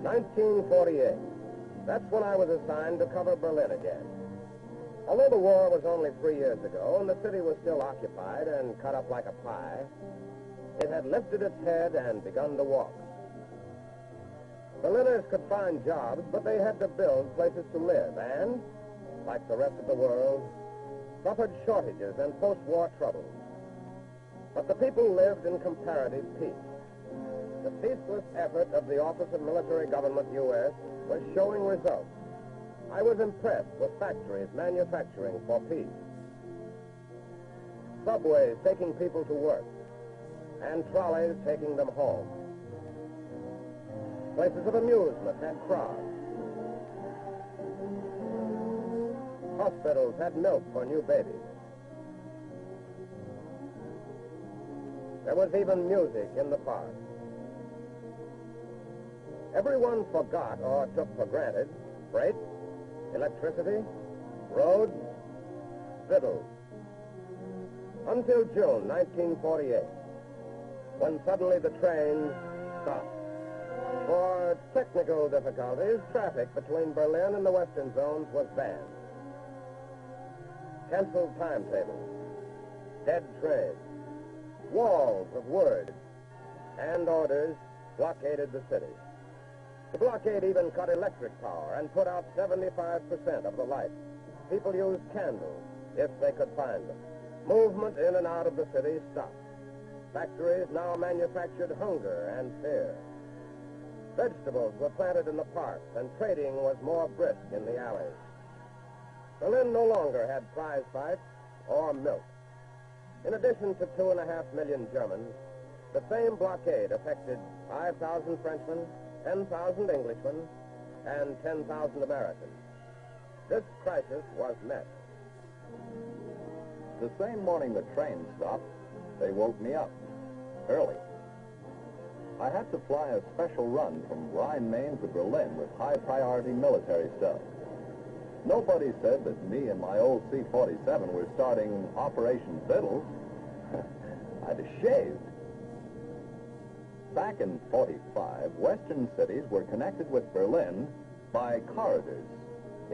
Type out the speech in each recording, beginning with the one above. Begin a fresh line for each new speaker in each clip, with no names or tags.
1948. That's when I was assigned to cover Berlin again. Although the war was only 3 years ago and the city was still occupied and cut up like a pie, it had lifted its head and begun to walk. Berliners could find jobs, but they had to build places to live and, like the rest of the world, suffered shortages and post-war troubles. But the people lived in comparative peace. The ceaseless effort of the Office of Military Government, U.S., was showing results. I was impressed with factories manufacturing for peace, subways taking people to work, and trolleys taking them home. Places of amusement had crowds. Hospitals had milk for new babies. There was even music in the park. Everyone forgot or took for granted freight, electricity, roads, victuals. Until June 1948, when suddenly the trains stopped. For technical difficulties, traffic between Berlin and the western zones was banned. Canceled timetables, dead trains, walls of words and orders blockaded the city. The blockade even cut electric power and put out 75% of the lights. People used candles if they could find them. Movement in and out of the city stopped. Factories now manufactured hunger and fear. Vegetables were planted in the parks, and trading was more brisk in the alleys. Berlin no longer had prize fights or milk. In addition to 2.5 million Germans, the same blockade affected 5,000 Frenchmen, 10,000 Englishmen, and 10,000 Americans. This crisis was met.
The same morning the train stopped, they woke me up, early. I had to fly a special run from Rhine, Main to Berlin with high-priority military stuff. Nobody said that me and my old C-47 were starting Operation Vittles. I'd have shaved. Back in 45, western cities were connected with Berlin by corridors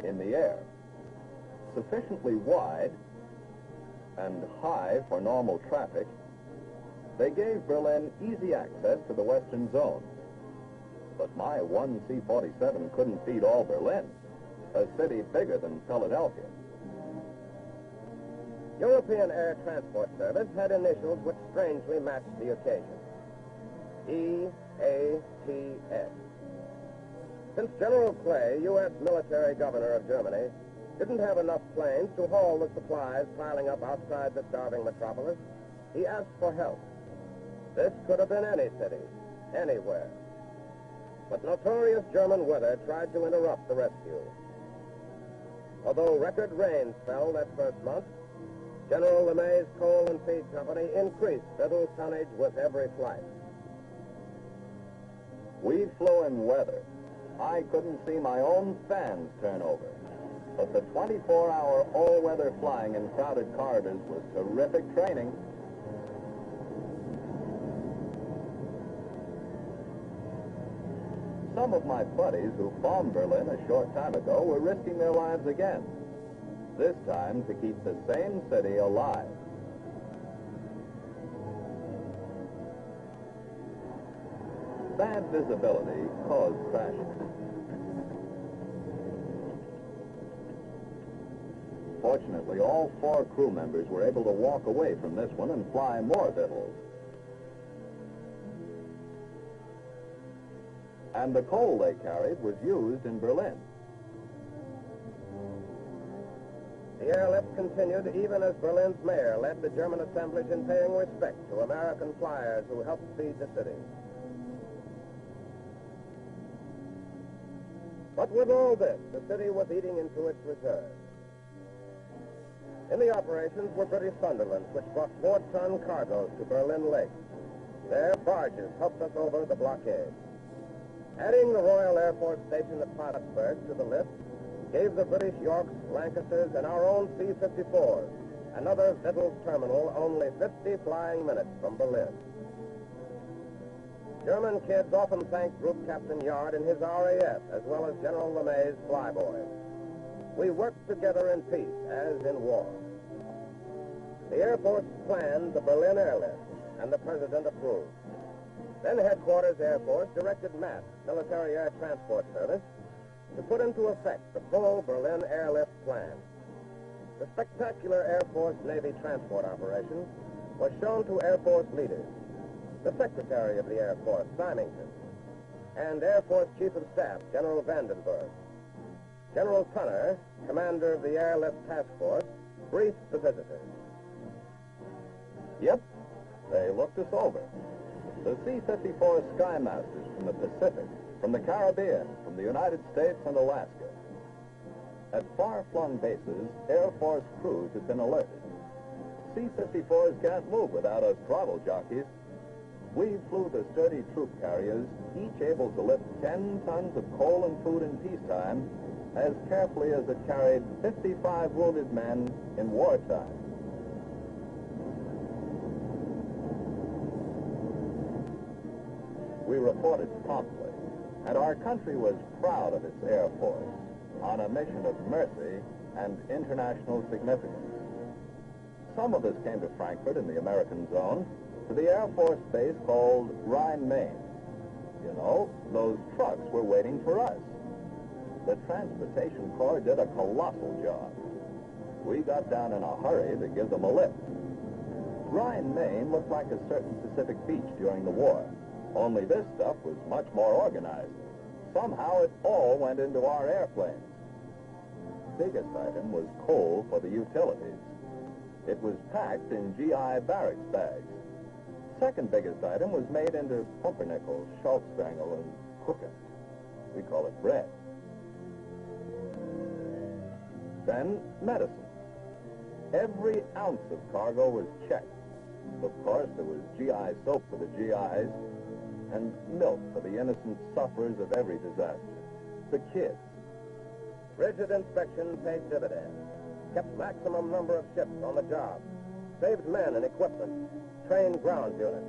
in the air, sufficiently wide and high for normal traffic. They gave Berlin easy access to the western zone. But my one C-47 couldn't feed all Berlin, a city bigger than Philadelphia.
European Air Transport Service had initials which strangely matched the occasion. EATS. Since General Clay, U.S. military governor of Germany, didn't have enough planes to haul the supplies piling up outside the starving metropolis, he asked for help. This could have been any city, anywhere. But notorious German weather tried to interrupt the rescue. Although record rains fell that first month, General LeMay's Coal and Feed Company increased Vittles tonnage with every flight.
We flew in weather. I couldn't see my own fans turn over. But the 24-hour all-weather flying in crowded corridors was terrific training. Some of my buddies who bombed Berlin a short time ago were risking their lives again, this time to keep the same city alive. Bad visibility caused crashes. Fortunately, all 4 crew members were able to walk away from this one and fly more Vittles. And the coal they carried was used in Berlin.
The airlift continued even as Berlin's mayor led the German assemblage in paying respect to American flyers who helped feed the city. But with all this, the city was eating into its reserves. In the operations were British Sunderlands, which brought 4-ton cargoes to Berlin Lake. Their barges helped us over the blockade. Adding the Royal Air Force Station at Plattsburgh to the list gave the British Yorks, Lancasters, and our own C-54s another Vittles terminal only 50 flying minutes from Berlin. German kids often thank Group Captain Yard and his RAF, as well as General LeMay's flyboys. We worked together in peace, as in war. The Air Force planned the Berlin airlift, and the President approved. Then Headquarters Air Force directed MAT, Military Air Transport Service, to put into effect the full Berlin airlift plan. The spectacular Air Force Navy transport operation was shown to Air Force leaders, the Secretary of the Air Force, Symington, and Air Force Chief of Staff, General Vandenberg. General Tunner, commander of the Airlift Task Force, briefed the visitors.
Yep, they looked us over. The C-54 Skymasters from the Pacific, from the Caribbean, from the United States and Alaska. At far-flung bases, Air Force crews had been alerted. C-54s can't move without us throttle jockeys. We flew the sturdy troop carriers, each able to lift 10 tons of coal and food in peacetime, as carefully as it carried 55 wounded men in wartime. We reported promptly, and our country was proud of its Air Force on a mission of mercy and international significance. Some of us came to Frankfurt in the American zone, to the Air Force base called Rhine-Main. You know, those trucks were waiting for us. The Transportation Corps did a colossal job. We got down in a hurry to give them a lift. Rhine-Main looked like a certain Pacific beach during the war, only this stuff was much more organized. Somehow it all went into our airplanes. Biggest item was coal for the utilities. It was packed in GI barracks bags. Second biggest item was made into pumpernickel, Schultzwangel, and Kuchen. We call it bread. Then medicine. Every ounce of cargo was checked. Of course, there was GI soap for the GIs, and milk for the innocent sufferers of every disaster, the kids.
Rigid inspection paid dividends, kept maximum number of ships on the job, saved men and equipment, trained ground units.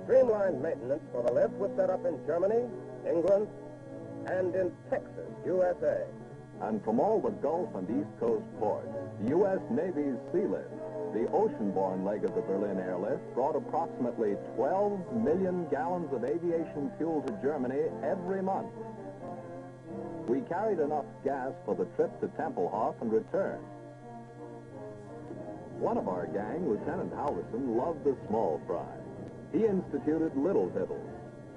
Streamlined maintenance for the lift was set up in Germany, England, and in Texas, USA.
And from all the Gulf and East Coast ports, the U.S. Navy's Sea Lift, the ocean-borne leg of the Berlin airlift, brought approximately 12 million gallons of aviation fuel to Germany every month. We carried enough gas for the trip to Tempelhof and return. One of our gang, Lieutenant Halverson, loved the small fry. He instituted Little Vittles.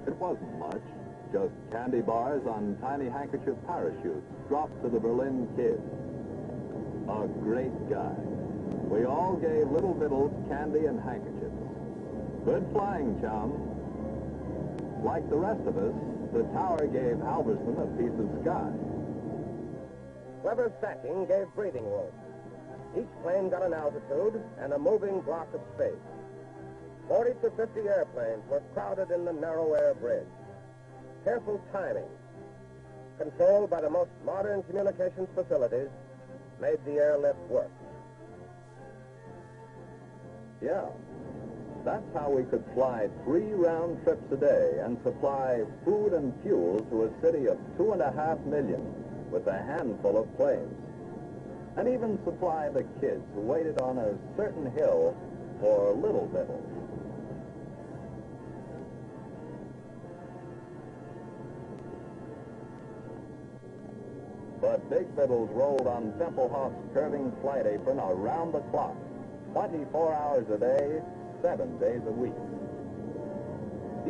It wasn't much, just candy bars on tiny handkerchief parachutes dropped to the Berlin kids. A great guy. We all gave Little Vittles candy and handkerchiefs. Good flying, chum. Like the rest of us, the tower gave Halverson a piece of sky.
Clever stacking gave breathing room. Each plane got an altitude and a moving block of space. 40 to 50 airplanes were crowded in the narrow air bridge. Careful timing, controlled by the most modern communications facilities, made the airlift work.
Yeah, that's how we could fly 3 round trips a day and supply food and fuel to a city of 2.5 million with a handful of planes. And even supply the kids who waited on a certain hill for Little Vittles. But Big Vittles rolled on Tempelhof's curving flight apron around the clock. 24 hours a day, 7 days a week.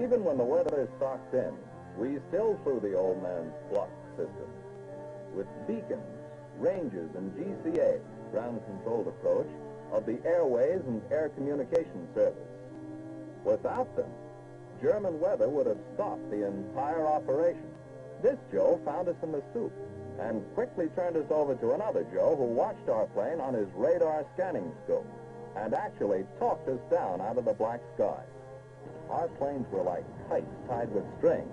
Even when the weather socked in, we still flew the old man's block system. With beacons, ranges, and GCA, ground-controlled approach, of the Airways and Air Communication Service. Without them, German weather would have stopped the entire operation. This Joe found us in the soup and quickly turned us over to another Joe who watched our plane on his radar scanning scope and actually talked us down out of the black sky. Our planes were like kites tied with string,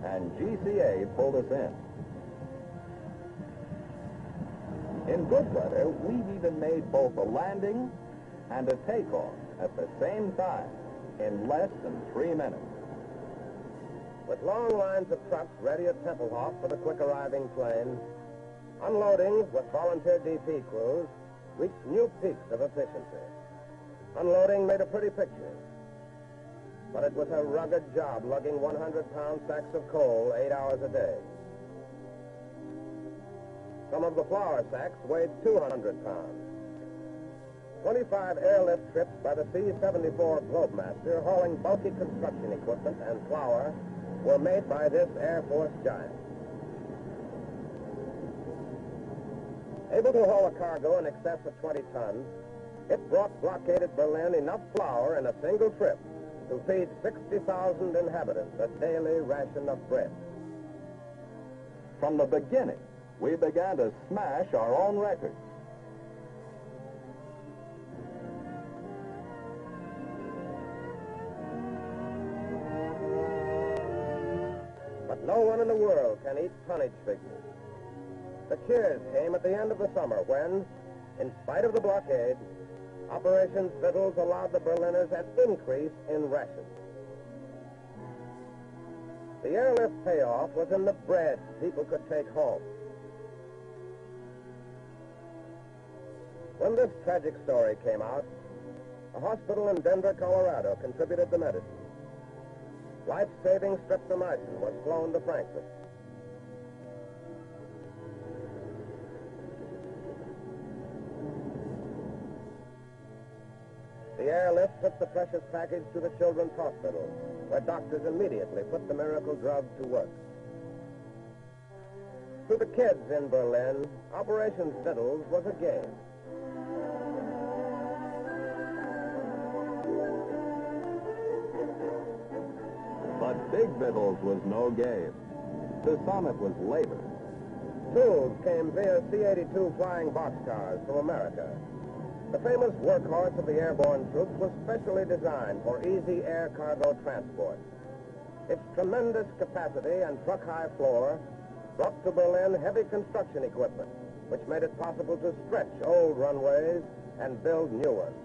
and GCA pulled us in. In good weather, we've even made both a landing and a takeoff at the same time in less than 3 minutes.
With long lines of trucks ready at Tempelhof for the quick-arriving plane, unloadings with volunteer DP crews reached new peaks of efficiency. Unloading made a pretty picture, but it was a rugged job lugging 100-pound sacks of coal 8 hours a day. Some of the flour sacks weighed 200 pounds. 25 airlift trips by the C-74 Globemaster hauling bulky construction equipment and flour were made by this Air Force giant. Able to haul a cargo in excess of 20 tons, it brought blockaded Berlin enough flour in a single trip to feed 60,000 inhabitants a daily ration of bread.
From the beginning, we began to smash our own records.
But no one in the world can eat tonnage figures. The cheers came at the end of the summer when, in spite of the blockade, Operation Vittles allowed the Berliners an increase in rations. The airlift payoff was in the bread people could take home. When this tragic story came out, a hospital in Denver, Colorado contributed the medicine. Life-saving streptomycin was flown to Frankfurt. The airlift took the precious package to the Children's Hospital, where doctors immediately put the miracle drug to work. To the kids in Berlin, Operation Vittles was a game.
But Big Vittles was no game. To some, it was labor.
Tools came via C-82 flying boxcars from America. The famous workhorse of the airborne troops was specially designed for easy air cargo transport. Its tremendous capacity and truck-high floor brought to Berlin heavy construction equipment, which made it possible to stretch old runways and build new ones.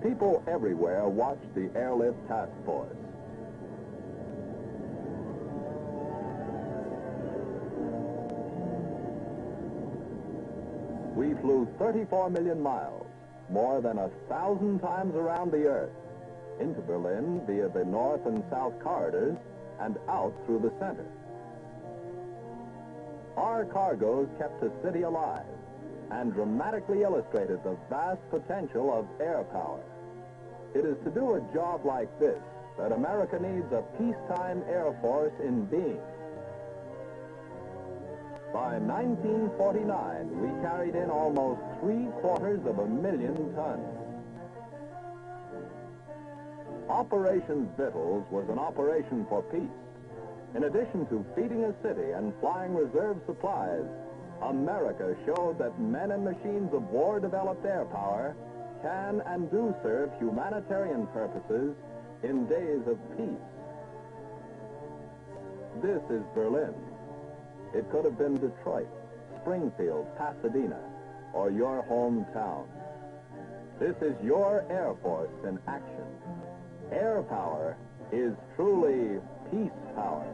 People everywhere watched the airlift task force. We flew 34 million miles, more than 1,000 times around the Earth, into Berlin via the north and south corridors and out through the center. Our cargoes kept the city alive and dramatically illustrated the vast potential of air power. It is to do a job like this that America needs a peacetime air force in being. By 1949, we carried in almost 750,000 tons. Operation Vittles was an operation for peace. In addition to feeding a city and flying reserve supplies, America showed that men and machines of war-developed air power can and do serve humanitarian purposes in days of peace. This is Berlin. It could have been Detroit, Springfield, Pasadena, or your hometown. This is your Air Force in action. Air power is truly peace power.